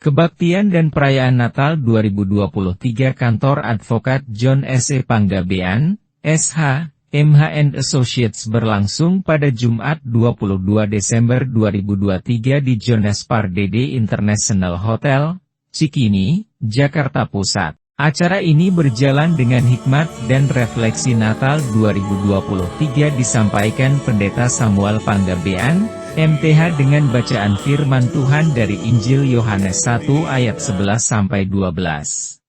Kebaktian dan Perayaan Natal 2023 Kantor Advokat John S.E. Panggabean, SH, MH & Associates berlangsung pada Jumat 22 Desember 2023 di John S. Pardede International Hotel, Cikini, Jakarta Pusat. Acara ini berjalan dengan hikmat dan refleksi Natal 2023 disampaikan Pendeta Samuel Panggabean, MTH dengan bacaan firman Tuhan dari Injil Yohanes 1 ayat 11-12.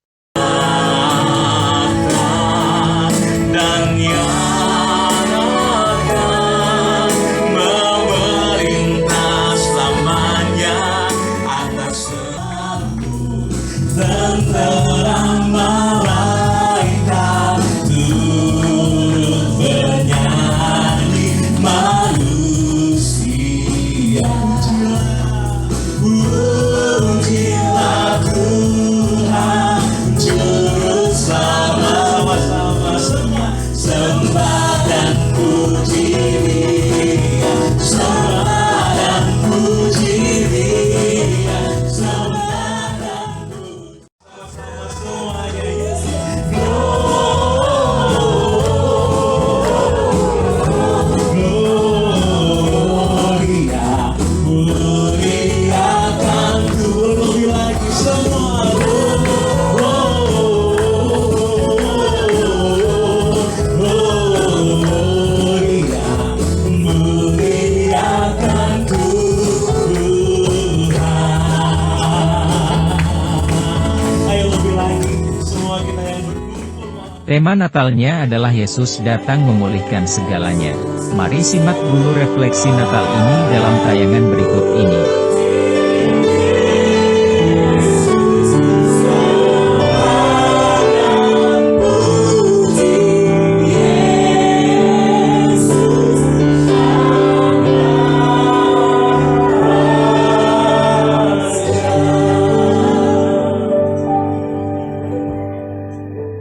Tema Natalnya adalah Yesus datang memulihkan segalanya. Mari simak dulu refleksi Natal ini dalam tayangan berikut ini.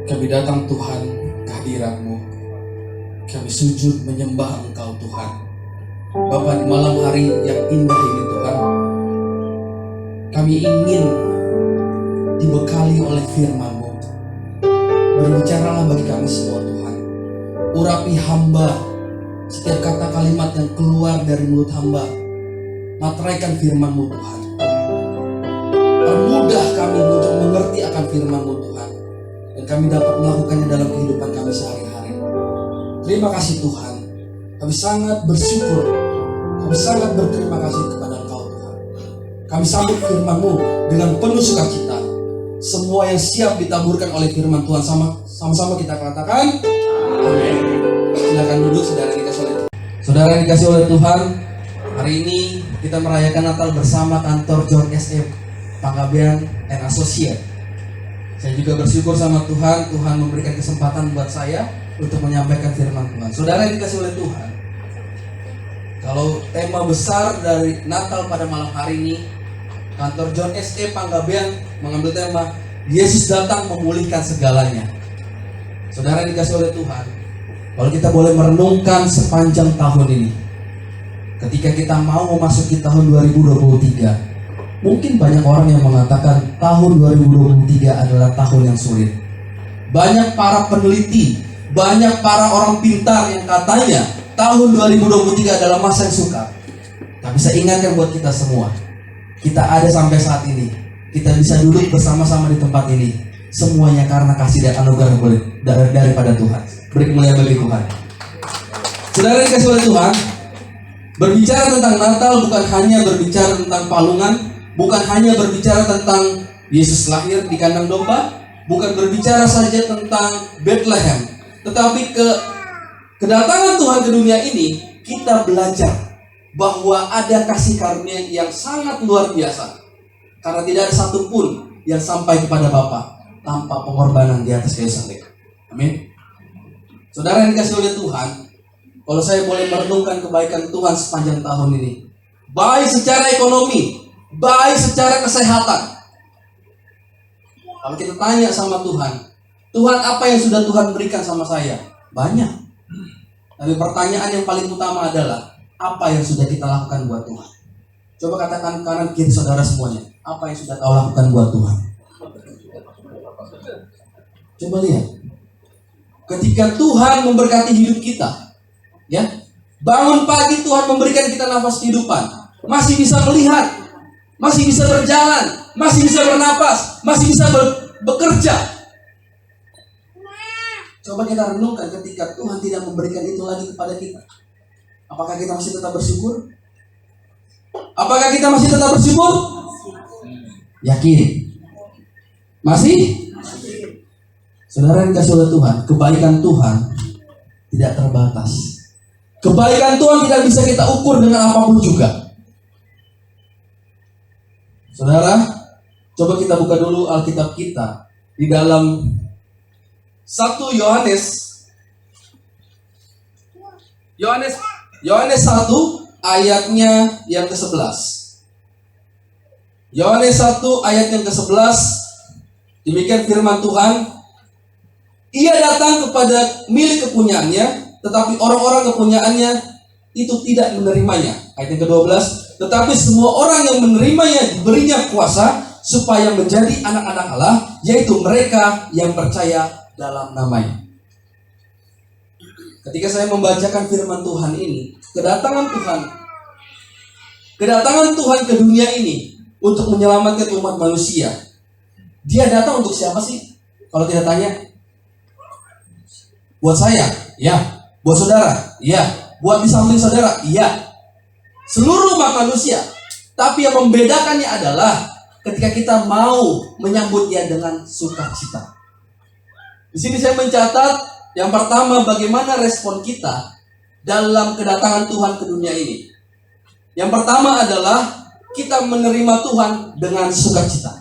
Kami datang Tuhan kehadiran-Mu. Kami sujud menyembah Engkau Tuhan. Bapa, di malam hari yang indah ini Tuhan, kami ingin dibekali oleh firman-Mu. Berbicaralah bagi kami semua Tuhan. Urapi hamba, setiap kata kalimat yang keluar dari mulut hamba. Materaikan firman-Mu Tuhan. Permudah kami untuk mengerti akan firman-Mu Tuhan, dan kami dapat melakukannya dalam kehidupan kami sehari-hari. Terima kasih Tuhan. Kami sangat bersyukur. Kami sangat berterima kasih kepada Engkau Tuhan. Kami sambut firman-Mu dengan penuh sukacita. Semua yang siap ditaburkan oleh firman Tuhan, sama-sama kita katakan amin. Silakan duduk saudara yang dikasih oleh Tuhan. Saudara yang dikasih oleh Tuhan, hari ini kita merayakan Natal bersama kantor John S.E. Panggabean & Associates. Saya juga bersyukur sama Tuhan, Tuhan memberikan kesempatan buat saya untuk menyampaikan firman Tuhan. Saudara yang dikasih oleh Tuhan, kalau tema besar dari Natal pada malam hari ini, kantor John S.E. Panggabean mengambil tema Yesus datang memulihkan segalanya. Saudara yang dikasih oleh Tuhan, kalau kita boleh merenungkan sepanjang tahun ini, ketika kita mau memasuki tahun 2023, mungkin banyak orang yang mengatakan tahun 2023 adalah tahun yang sulit. Banyak para peneliti, banyak para orang pintar yang katanya tahun 2023 adalah masa yang sukar. Tapi saya ingatkan buat kita semua, kita ada sampai saat ini, kita bisa duduk bersama-sama di tempat ini, semuanya karena kasih dan anugerah daripada Tuhan. Beri kemuliaan bagi Tuhan. Saudara yang dikasih oleh Tuhan, berbicara tentang Natal bukan hanya berbicara tentang palungan, bukan hanya berbicara tentang Yesus lahir di kandang domba, bukan berbicara saja tentang Bethlehem, tetapi kedatangan Tuhan ke dunia ini, kita belajar bahwa ada kasih karunia yang sangat luar biasa. Karena tidak ada satupun yang sampai kepada Bapa tanpa pengorbanan di atas kayu salib. Amin. Saudara yang dikasih oleh Tuhan, kalau saya boleh merenungkan kebaikan Tuhan sepanjang tahun ini, baik secara ekonomi, baik secara kesehatan. Kalau kita tanya sama Tuhan, Tuhan apa yang sudah Tuhan berikan sama saya? Banyak. Tapi pertanyaan yang paling utama adalah, apa yang sudah kita lakukan buat Tuhan? Coba katakan kanan kiri saudara semuanya, apa yang sudah kau lakukan buat Tuhan? Coba lihat. Ketika Tuhan memberkati hidup kita, ya, bangun pagi Tuhan memberikan kita nafas kehidupan, masih bisa melihat, masih bisa berjalan, masih bisa bernapas, masih bisa bekerja. Coba kita renungkan ketika Tuhan tidak memberikan itu lagi kepada kita. Apakah kita masih tetap bersyukur? Apakah kita masih tetap bersyukur? Yakin? Masih? Saudara yang dikasih oleh Tuhan, kebaikan Tuhan tidak terbatas. Kebaikan Tuhan tidak bisa kita ukur dengan apapun juga. Saudara, coba kita buka dulu Alkitab kita di dalam 1 Yohanes 1 ayatnya yang ke-11. Yohanes 1 ayat yang ke-11, demikian firman Tuhan. Ia datang kepada milik kepunyaannya, tetapi orang-orang kepunyaannya itu tidak menerimanya. Ayat yang ke-12, tetapi semua orang yang menerimanya diberinya kuasa supaya menjadi anak-anak Allah, yaitu mereka yang percaya dalam namanya. Ketika saya membacakan firman Tuhan ini, kedatangan Tuhan ke dunia ini untuk menyelamatkan umat manusia. Dia datang untuk siapa sih? Kalau tidak tanya, buat saya, ya. Buat saudara, ya. Buat di samping saudara, iya. Seluruh umat manusia. Tapi yang membedakannya adalah ketika kita mau menyambut dia dengan sukacita. Di sini saya mencatat yang pertama, bagaimana respon kita dalam kedatangan Tuhan ke dunia ini. Yang pertama adalah kita menerima Tuhan dengan sukacita.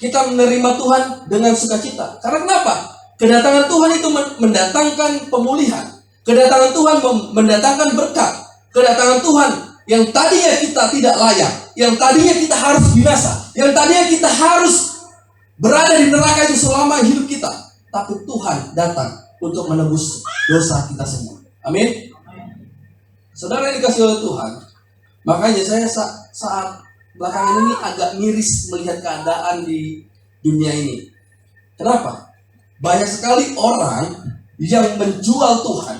Kita menerima Tuhan dengan sukacita. Karena kenapa? Kedatangan Tuhan itu mendatangkan pemulihan. Kedatangan Tuhan mendatangkan berkat. Kedatangan Tuhan yang tadinya kita tidak layak, yang tadinya kita harus binasa, yang tadinya kita harus berada di neraka itu selama hidup kita. Tapi Tuhan datang untuk menebus dosa kita semua. Amin. Saudara yang dikasih oleh Tuhan, makanya saya saat belakangan ini agak miris melihat keadaan di dunia ini. Kenapa? Banyak sekali orang yang menjual Tuhan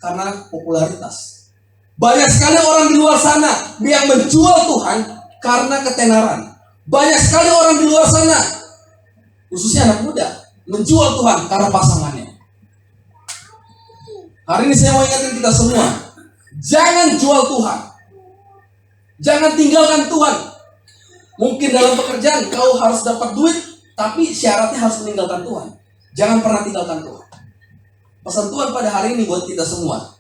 karena popularitas. Banyak sekali orang di luar sana yang menjual Tuhan karena ketenaran. Banyak sekali orang di luar sana, khususnya anak muda, menjual Tuhan karena pasangannya. Hari ini saya mau ingatkan kita semua, jangan jual Tuhan. Jangan tinggalkan Tuhan. Mungkin dalam pekerjaan kau harus dapat duit, tapi syaratnya harus meninggalkan Tuhan. Jangan pernah tinggalkan Tuhan. Pesan Tuhan pada hari ini buat kita semua.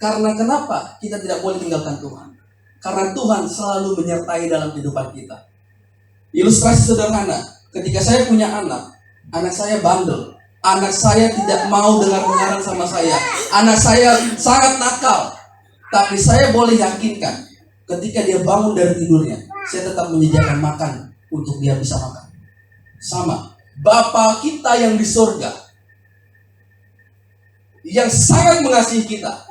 Karena kenapa kita tidak boleh tinggalkan Tuhan? Karena Tuhan selalu menyertai dalam kehidupan kita. Ilustrasi sederhana, ketika saya punya anak saya bandel. Anak saya tidak mau dengar-dengaran sama saya. Anak saya sangat nakal. Tapi saya boleh yakinkan, ketika dia bangun dari tidurnya, saya tetap menyediakan makan untuk dia bisa makan. Sama, Bapa kita yang di surga, yang sangat mengasihi kita,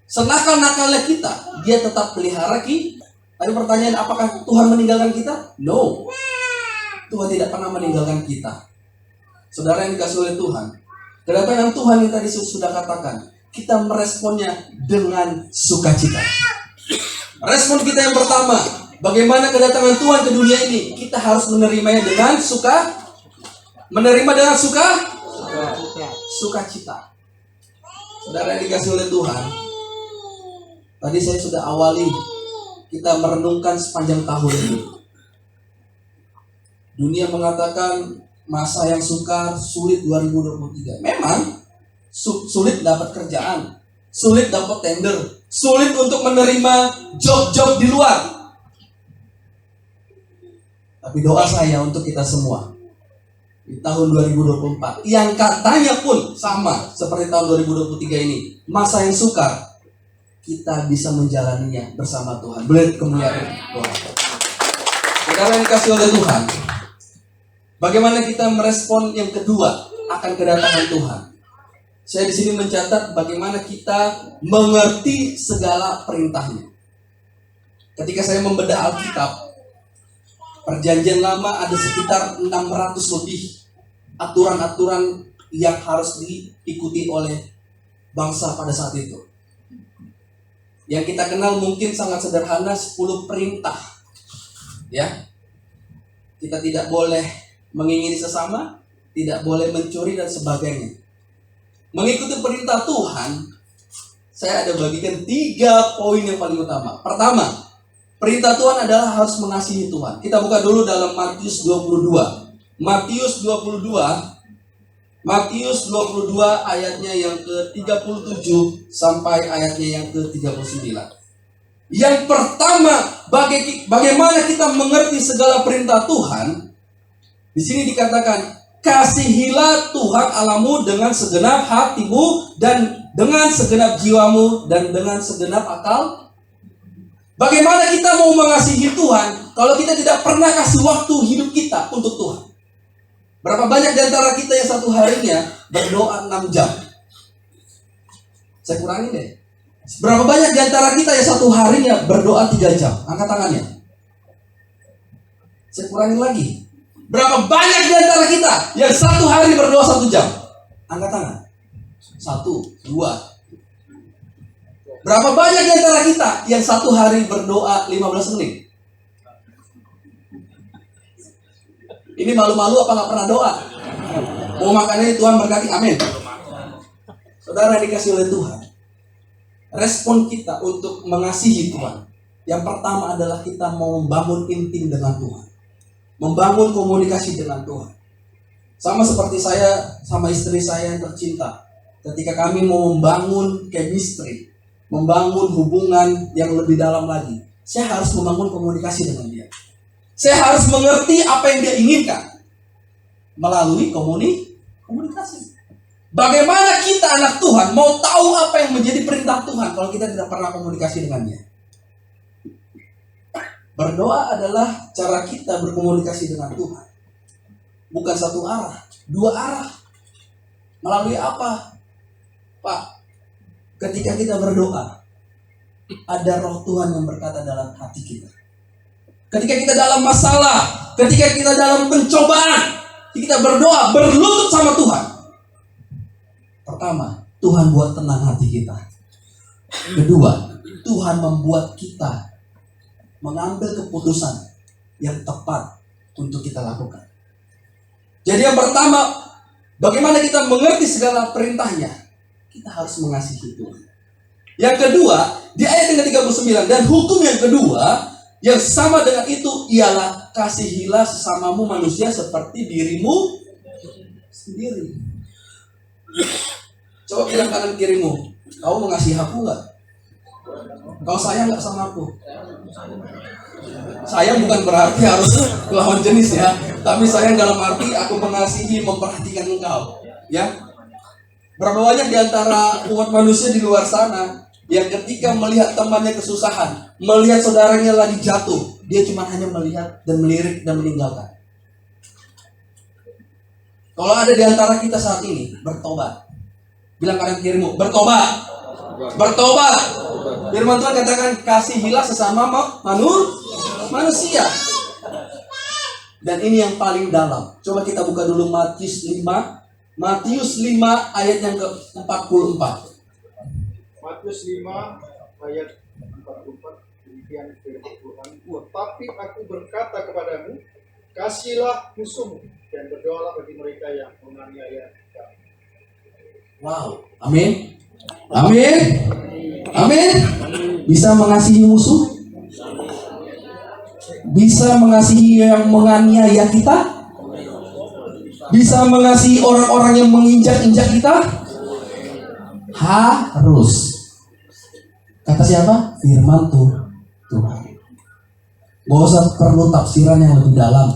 senakal-nakalnya kita, dia tetap pelihara kita. Tadi pertanyaan, apakah Tuhan meninggalkan kita? No, Tuhan tidak pernah meninggalkan kita. Saudara yang dikasih oleh Tuhan, kedatangan Tuhan yang tadi sudah katakan, kita meresponnya dengan sukacita. Respon kita yang pertama, bagaimana kedatangan Tuhan ke dunia ini? Kita harus menerimanya dengan sukacita. Saudara yang dikasih oleh Tuhan, tadi saya sudah awali kita merenungkan sepanjang tahun ini. Dunia mengatakan masa yang sukar, sulit 2023. Memang sulit dapat kerjaan, sulit dapat tender, sulit untuk menerima job-job di luar. Tapi doa saya untuk kita semua di tahun 2024 yang katanya pun sama seperti tahun 2023 ini, masa yang sukar, kita bisa menjalaninya bersama Tuhan. Boleh kemuliaan Tuhan. Saudara yang dikasih oleh Tuhan, bagaimana kita merespon yang kedua akan kedatangan Tuhan? Saya di sini mencatat bagaimana kita mengerti segala perintahnya. Ketika saya membedah Alkitab, Perjanjian Lama ada sekitar 600 lebih aturan-aturan yang harus diikuti oleh bangsa pada saat itu. Yang kita kenal mungkin sangat sederhana, 10 perintah. Ya. Kita tidak boleh mengingini sesama, tidak boleh mencuri dan sebagainya. Mengikuti perintah Tuhan, saya ada bagikan 3 poin yang paling utama. Pertama, perintah Tuhan adalah harus mengasihi Tuhan. Kita buka dulu dalam Matius 22. Matius 22 ayatnya yang ke-37 sampai ayatnya yang ke-39. Yang pertama, bagaimana kita mengerti segala perintah Tuhan? Di sini dikatakan, kasihilah Tuhan Allahmu dengan segenap hatimu dan dengan segenap jiwamu dan dengan segenap akal. Bagaimana kita mau mengasihi Tuhan kalau kita tidak pernah kasih waktu hidup kita untuk Tuhan? Berapa banyak di antara kita yang satu harinya berdoa 6 jam? Saya kurangin deh. Berapa banyak di antara kita yang satu harinya berdoa 3 jam? Angkat tangannya. Saya kurangin lagi. Berapa banyak di antara kita yang satu hari berdoa 1 jam? Angkat tangan. 1, 2. Berapa banyak di antara kita yang satu hari berdoa 15 menit? Ini malu-malu apa nggak pernah doa? Mau makannya Tuhan berkati, amin. Saudara dikasih oleh Tuhan, respon kita untuk mengasihi Tuhan, yang pertama adalah kita mau membangun intim dengan Tuhan, membangun komunikasi dengan Tuhan. Sama seperti saya sama istri saya yang tercinta, ketika kami mau membangun chemistry, membangun hubungan yang lebih dalam lagi, saya harus membangun komunikasi dengan dia. Saya harus mengerti apa yang dia inginkan melalui komunikasi. Bagaimana kita anak Tuhan mau tahu apa yang menjadi perintah Tuhan kalau kita tidak pernah komunikasi dengannya? Berdoa adalah cara kita berkomunikasi dengan Tuhan. Bukan satu arah, 2 arah. Melalui apa? Pak, ketika kita berdoa, ada roh Tuhan yang berkata dalam hati kita. Ketika kita dalam masalah, ketika kita dalam pencobaan, kita berdoa, berlutut sama Tuhan. Pertama, Tuhan buat tenang hati kita. Kedua, Tuhan membuat kita mengambil keputusan yang tepat untuk kita lakukan. Jadi yang pertama, bagaimana kita mengerti segala perintahnya? Kita harus mengasihi Tuhan. Yang kedua, di ayat yang ke-39, dan hukum yang kedua yang sama dengan itu ialah kasihilah sesamamu manusia seperti dirimu sendiri. Coba bilang kanan kirimu, kau mengasihi aku nggak? Kau sayang nggak sama aku? Sayang bukan berarti harus lawan jenis ya, tapi sayang dalam arti aku mengasihi, memperhatikan engkau. Ya, berapa banyak di antara umat manusia di luar sana yang ketika melihat temannya kesusahan, melihat saudaranya lagi jatuh, dia cuma hanya melihat dan melirik dan meninggalkan. Kalau ada di antara kita saat ini, bertobat. Bilang kanan kirimu, bertobat. Bertobat. Firman Tuhan katakan, kasihilah sesama manusia. Dan ini yang paling dalam. Coba kita buka dulu Matius 5. Matius 5 ayat yang ke-44. Matius 5 ayat 44, demikian firman Tuhan. Tapi aku berkata kepadamu, kasihilah musuhmu dan berdoalah bagi mereka yang menganiaya kamu. Wow, amin. Amin. Amin. Bisa mengasihi musuh? Bisa mengasihi yang menganiaya kita? Bisa mengasihi orang-orang yang menginjak-injak kita? Harus. Kata siapa? Firman Tuhan. Gak usah perlu tafsiran yang lebih dalam.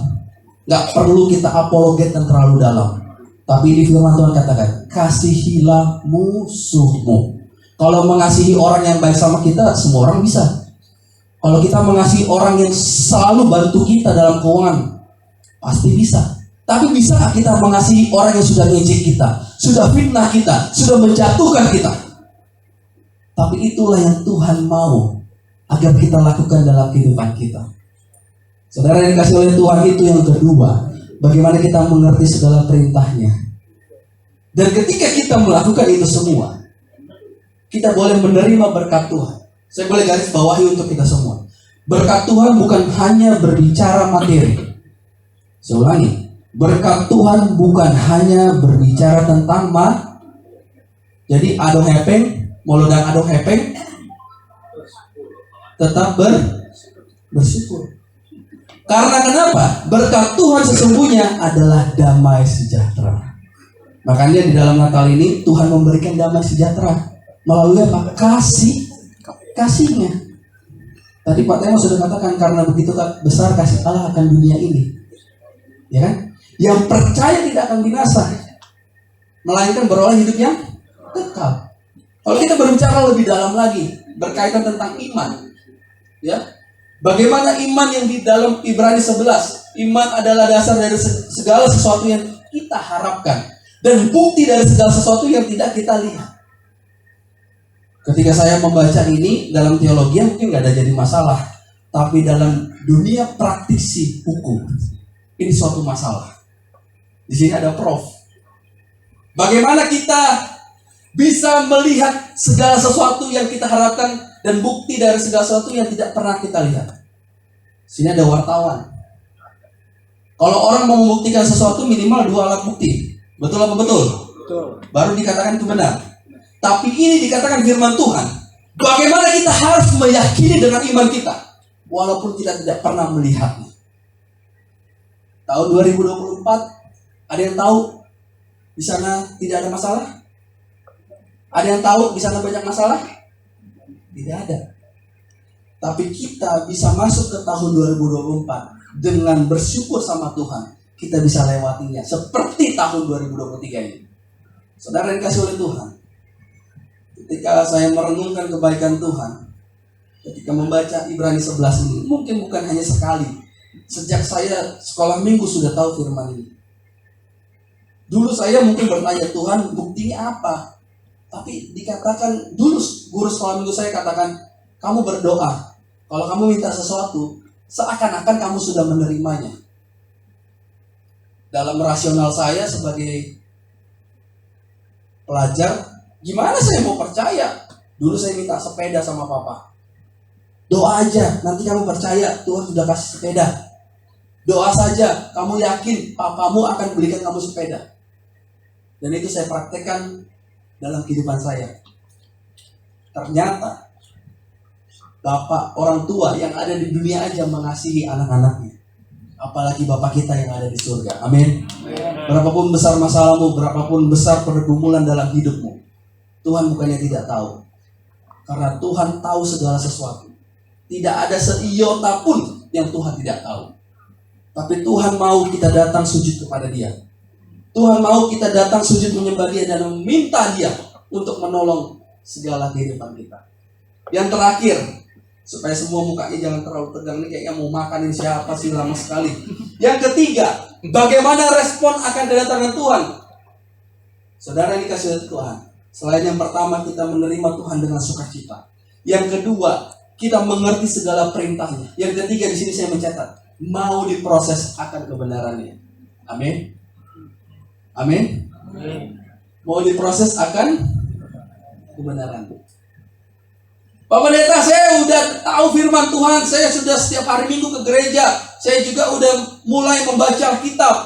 Gak perlu kita apologet yang terlalu dalam. Tapi di firman Tuhan katakan, kasihilah musuhmu. Kalau mengasihi orang yang baik sama kita, semua orang bisa. Kalau kita mengasihi orang yang selalu bantu kita dalam keuangan, pasti bisa. Tapi bisa kita mengasihi orang yang sudah ngejek kita, sudah fitnah kita, sudah menjatuhkan kita? Tapi itulah yang Tuhan mau. agar kita lakukan dalam kehidupan kita. Saudara yang dikasih oleh Tuhan, itu yang kedua, bagaimana kita mengerti segala perintahnya. Dan ketika kita melakukan itu semua, kita boleh menerima berkat Tuhan. Saya boleh garis bawahi untuk kita semua. Berkat Tuhan bukan hanya berbicara materi. Saya ulangi, berkat Tuhan bukan hanya berbicara tentang jadi ado hepeng, molodang ado hepeng, tetap bersyukur. Karena kenapa? Berkat Tuhan sesungguhnya adalah damai sejahtera. Makanya di dalam Natal ini Tuhan memberikan damai sejahtera melalui apa? Kasihnya. Tadi Pak Teo sudah katakan, karena begitu besar kasih Allah akan dunia ini, ya kan? Yang percaya tidak akan binasa, melainkan beroleh hidup yang kekal. Kalau kita berbicara lebih dalam lagi berkaitan tentang iman, ya, bagaimana iman yang di dalam Ibrani 11, iman adalah dasar dari segala sesuatu yang kita harapkan dan bukti dari segala sesuatu yang tidak kita lihat. Ketika saya membaca ini dalam teologi mungkin nggak ada jadi masalah, tapi dalam dunia praktisi hukum ini suatu masalah. Di sini ada Prof. Bagaimana kita bisa melihat segala sesuatu yang kita harapkan dan bukti dari segala sesuatu yang tidak pernah kita lihat? Di sini ada wartawan. Kalau orang mau membuktikan sesuatu minimal 2 alat bukti. Betul apa betul? Betul. Baru dikatakan itu benar. Tapi ini dikatakan firman Tuhan. Bagaimana kita harus meyakini dengan iman kita, walaupun kita tidak pernah melihatnya. Tahun 2024, ada yang tahu di sana tidak ada masalah? Ada yang tahu di sana banyak masalah? Tidak ada. Tapi kita bisa masuk ke tahun 2024 dengan bersyukur sama Tuhan. Kita bisa lewatinya seperti tahun 2023 ini. Saudara yang dikasih oleh Tuhan, ketika saya merenungkan kebaikan Tuhan, ketika membaca Ibrani 11 ini, mungkin bukan hanya sekali. Sejak saya sekolah minggu sudah tahu firman ini. Dulu saya mungkin bertanya, Tuhan buktinya apa? Tapi dikatakan, dulu guru sekolah minggu saya katakan, kamu berdoa. Kalau kamu minta sesuatu, seakan-akan kamu sudah menerimanya. Dalam rasional saya sebagai pelajar, gimana saya mau percaya? Dulu saya minta sepeda sama papa. Doa aja, nanti kamu percaya Tuhan sudah kasih sepeda. Doa saja, kamu yakin papamu akan belikan kamu sepeda. Dan itu saya praktekkan dalam kehidupan saya. Ternyata bapak, orang tua yang ada di dunia aja mengasihi anak-anaknya, apalagi Bapak kita yang ada di surga. Amin. Berapapun besar masalahmu, berapapun besar pergumulan dalam hidupmu, Tuhan bukannya tidak tahu. Karena Tuhan tahu segala sesuatu. Tidak ada seiota pun yang Tuhan tidak tahu. Tapi Tuhan mau kita datang sujud kepada Dia. Tuhan mau kita datang sujud menyembah Dia dan meminta Dia untuk menolong segala kehidupan kita. Yang terakhir, supaya semua mukanya jangan terlalu tegang, nih kayaknya mau makanin siapa sih, lama sekali. Yang ketiga, bagaimana respon akan kedatangan Tuhan? Saudara yang dikasih oleh Tuhan, selain yang pertama kita menerima Tuhan dengan sukacita, yang kedua kita mengerti segala perintahnya, yang ketiga di sini saya mencatat, mau diproses akan kebenarannya. Amin. Amin. Mau diproses akan kebenaran. Pak Pendeta, saya udah tahu firman Tuhan, saya sudah setiap hari Minggu ke gereja, saya juga udah mulai membaca Alkitab,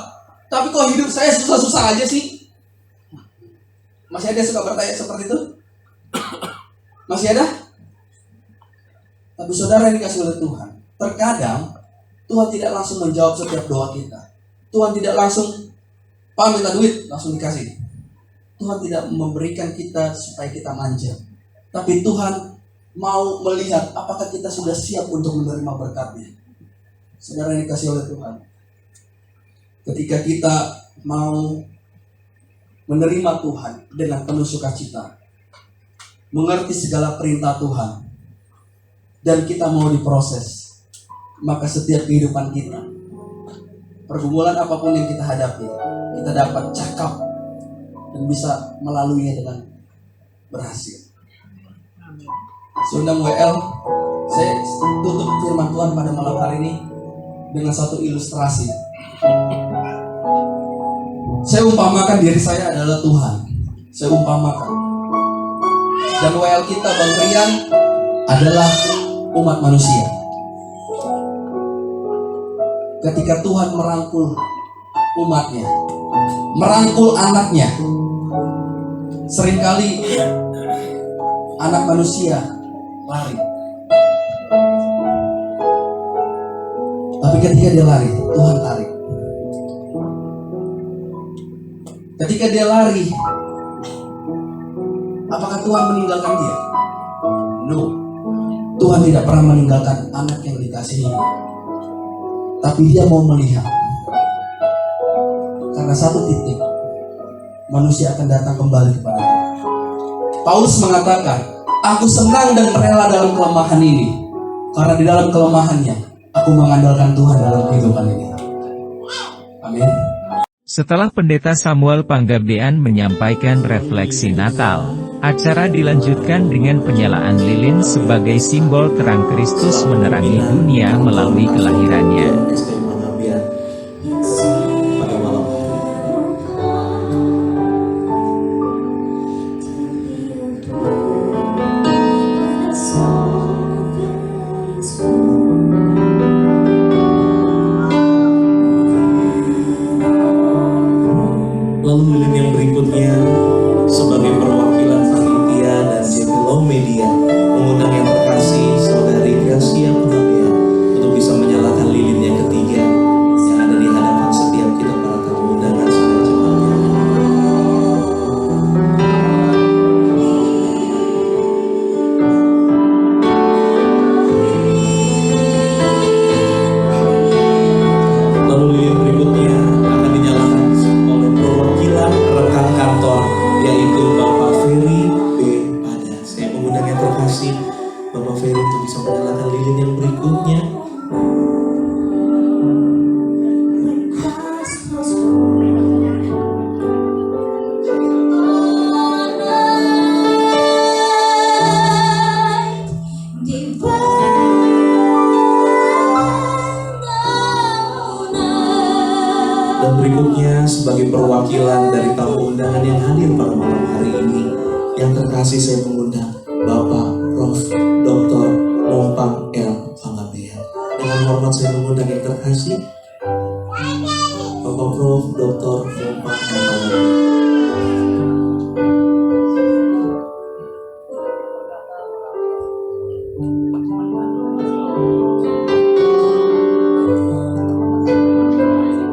tapi kok hidup saya susah-susah aja sih? Masih ada yang suka bertanya seperti itu? Masih ada? Tapi saudara yang dikasih oleh Tuhan, terkadang Tuhan tidak langsung menjawab setiap doa kita. Tuhan tidak langsung, Pak minta duit, langsung dikasih. Tuhan tidak memberikan kita supaya kita manja. Tapi Tuhan mau melihat apakah kita sudah siap untuk menerima berkat-Nya. Saudara yang dikasih oleh Tuhan, ketika kita mau menerima Tuhan dengan penuh sukacita, mengerti segala perintah Tuhan, dan kita mau diproses, maka setiap kehidupan kita, pergumulan apapun yang kita hadapi, kita dapat cakap dan bisa melaluinya dengan berhasil. Saya undang WL Saya tutup firman Tuhan pada malam hari ini dengan satu ilustrasi. Saya umpamakan diri saya adalah Tuhan. Saya umpamakan. Dan WL kita, Bang Rian, adalah umat manusia. Ketika Tuhan merangkul umatnya, merangkul anaknya, seringkali anak manusia lari. Tapi ketika dia lari, Tuhan tarik. Ketika dia lari, apakah Tuhan meninggalkan dia? No. Tuhan tidak pernah meninggalkan anak yang dikasihinya. Tapi dia mau melihat. Karena satu titik, manusia akan datang kembali kepada Tuhan. Paulus mengatakan, aku senang dan rela dalam kelemahan ini. Karena di dalam kelemahannya, aku mengandalkan Tuhan dalam kehidupan ini. Amin. Setelah Pendeta Samuel Panggabean menyampaikan refleksi Natal, acara dilanjutkan dengan penyalaan lilin sebagai simbol terang Kristus menerangi dunia melalui kelahirannya. Pada malam lalu lilin yang berikutnya sebagai perwakilan panitia dan JPLO Media mengundang yang terkasih Saudari Gracia Panggabean untuk bisa menyalakan lilin yang ketiga yang ada di hadapan setiap kita para tamu undangan saudara jemaat. Lalu lilin berikutnya akan dinyalakan oleh perwakilan rekan kantor, yaitu Bapak Ferry B. Pada. Saya mengundang yang terkasih Bapak Ferry untuk bisa menyalakan lilin yang berikutnya. Dan berikutnya sebagai perwakilan dari tamu undangan yang hadir pada malam hari ini, yang terkasih saya mengundang Bapak Prof. Dr. Mompang L. Panggabean. Dengan hormat saya mengundang yang terkasih Bapak Prof. Dr. Mompang L. Panggabean.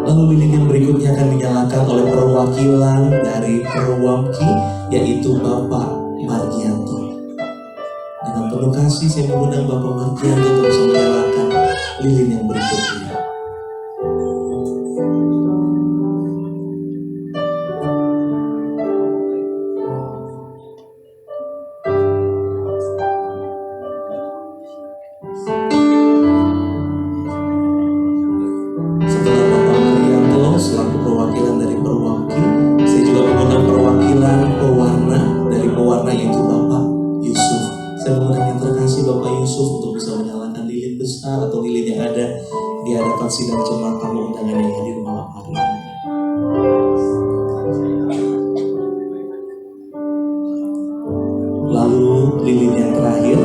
Lalu lilin yang berikutnya akan dinyalakan oleh perwakilan dari Perwamki, yaitu Bapak Margianto. Dengan penuh kasih saya mengundang Bapak Margianto untuk bisa menyalakan lilin yang berikutnya. Setelah Bapak Margianto selaku perwakilan dari Perwamki, saya juga mengundang perwakilan pewarna dari pewarna, yaitu Bapak Yusuf. Saya mengundang yang terkasih Bapak Yusuf untuk bisa menyalakan lilin besar atau lilin yang ada di hadapan sidang jemaat tamu undangan yang hadir malam hari ini. Lalu lilin yang terakhir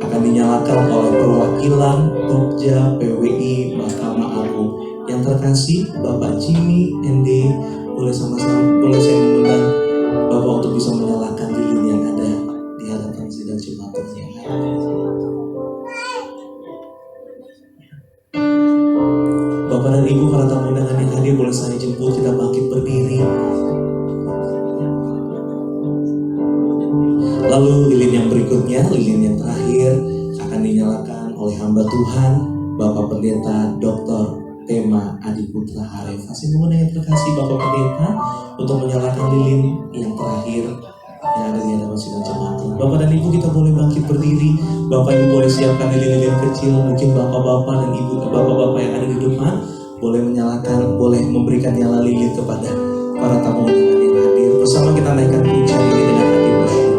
akan dinyalakan oleh perwakilan Pokja PWI Mahkamah Agung. Yang terkasih Bapak Jimmy ND, boleh saya mengundang Bapak untuk bisa menyalakan lilin yang ada di hadapan sidang jemaat yang hadir. Bapak dan Ibu para tamu undangan yang hadir, boleh saya jemput kita bangkit berdiri. Lalu lilin yang berikutnya, lilin yang terakhir akan dinyalakan oleh hamba Tuhan Bapak Pendeta Dr. Tema Adi Putra Haref. Saya mengundang yang terkasih Bapak Pendeta untuk menyalakan lilin yang terakhir yang ada di hadapan sidang jemaat. Bapak dan Ibu kita boleh bangkit berdiri. Bapak Ibu boleh siapkan lilin-lilin kecil. Mungkin Bapak-bapak dan Ibu Bapak-bapak yang ada di depan boleh menyalakan, boleh memberikan nyala lilin kepada para tamu undangan yang hadir. Bersama kita naikkan pujian ini dengan hati bersyukur.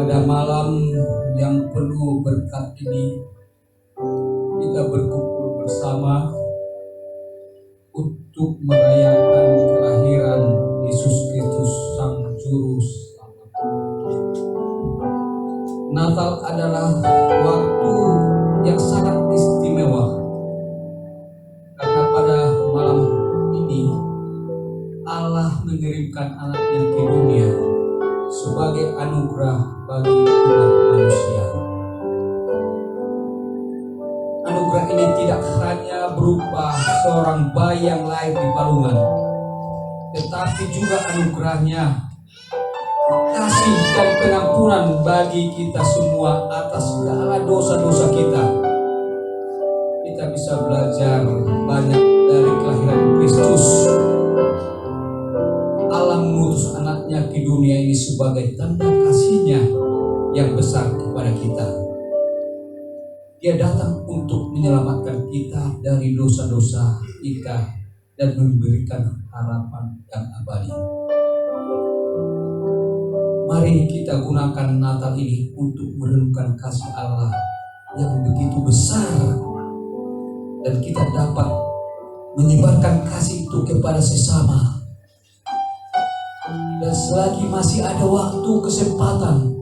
Pada malam yang penuh berkat ini, kita berkumpul bersama untuk merayakan kelahiran Yesus Kristus Sang Juru Selamat. Natal adalah waktu yang sangat istimewa, karena pada malam ini Allah mengirimkan anaknya ke dunia sebagai anugerah bagi umat manusia. Anugerah ini tidak hanya berupa seorang bayi yang lahir di palungan, tetapi juga anugerahnya kasih dan pengampunan bagi kita semua atas segala dosa-dosa kita. Kita bisa belajar banyak dari kelahiran Kristus. Allah mengutus anaknya ke dunia ini sebagai tanda kasih-Nya yang besar kepada kita. Dia datang untuk menyelamatkan kita dari dosa-dosa kita dan memberikan harapan yang abadi. Mari kita gunakan Natal ini untuk merenungkan kasih Allah yang begitu besar, dan kita dapat menyebarkan kasih itu kepada sesama. Dan selagi masih ada waktu, kesempatan,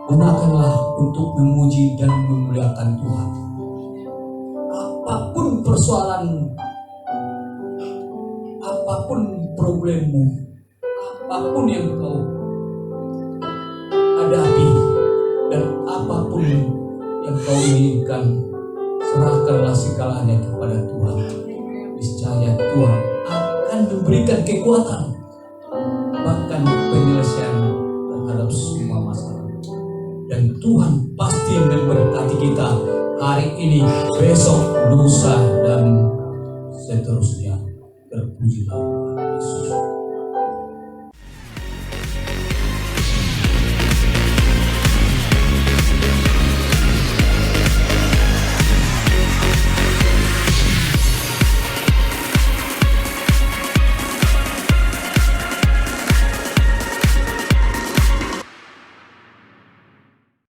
gunakanlah untuk memuji dan memuliakan Tuhan. Apapun persoalanmu, apapun problemmu, apapun yang kau hadapi, dan apapun yang kau inginkan, serahkanlah segalanya kepada Tuhan. Niscaya Tuhan akan memberikan kekuatan, bahkan penyelesaian terhadap semua masalah. Dan Tuhan pasti memberkati kita hari ini, besok, lusa, dan seterusnya. Terpujilah.